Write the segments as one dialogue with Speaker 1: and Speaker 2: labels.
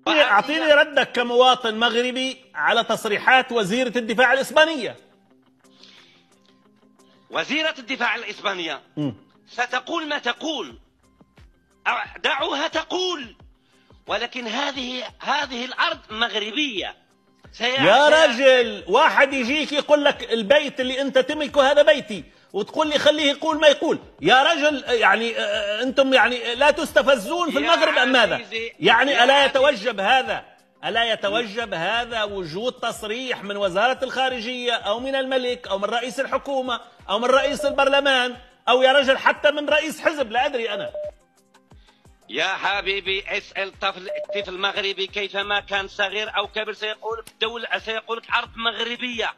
Speaker 1: أعطيني ردك كمواطن مغربي على تصريحات وزيرة الدفاع الإسبانية.
Speaker 2: وزيرة الدفاع الإسبانية ستقول ما تقول، دعوها تقول، ولكن هذه الأرض مغربية.
Speaker 1: يا رجل، واحد يجيك يقول لك البيت اللي أنت تملكه هذا بيتي، وتقول لي خليه يقول ما يقول. يا رجل يعني أنتم يعني لا تستفزون في المغرب أم ماذا؟ يعني ألا يتوجب هذا وجود تصريح من وزارة الخارجية أو من الملك أو من رئيس الحكومة أو من رئيس البرلمان أو يا رجل حتى من رئيس حزب، لا أدري أنا.
Speaker 2: يا حبيبي اسأل الطفل المغربي كيفما كان صغير أو كبير سيقول سيقول لك أرض مغربية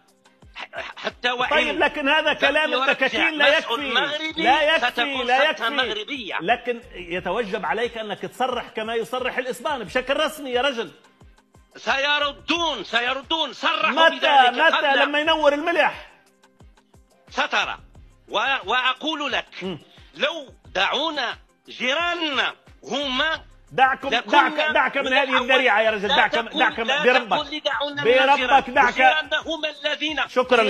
Speaker 2: حتى وإن.
Speaker 1: طيب لكن هذا كلام الدكاكين لا يكفي، لا يكفي
Speaker 2: مغربية.
Speaker 1: لكن يتوجب عليك أنك تصرح كما يصرح الإسبان بشكل رسمي يا رجل.
Speaker 2: سيردون صرحوا بذلك.
Speaker 1: متى لما ينور الملح
Speaker 2: سترى. وأقول لك لو دعونا جيراننا هما
Speaker 1: دعك من هذه الذريعة يا رجل. دعك بربك دعك. شكرا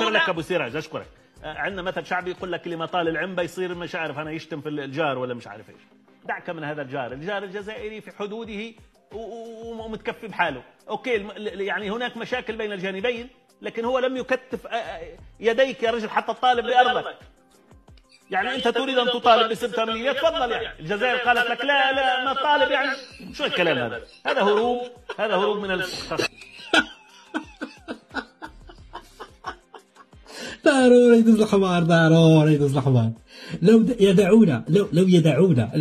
Speaker 1: لك أبو سراج، أشكرك. عندنا مثل شعبي يقول لك اللي ما طال العنبة يصير مش عارف أنا يشتم في الجار ولا مش عارف إيش. دعك من هذا الجار الجزائري في حدوده ومتكفي بحاله. أوكي يعني هناك مشاكل بين الجانبين، لكن هو لم يكتف يديك يا رجل حتى الطالب بأرضك. يعني أنت تريد أن تطالب باسم 800، تفضل. يعني الجزائر قالت لك لا ما طالب. يعني شو الكلام هذا؟ هذا هروب من الخصم.
Speaker 3: ضروري يدوز الحمار. لو يدعونا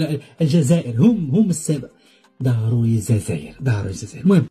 Speaker 3: الجزائر هم السبب. ضروري الجزائر. المهم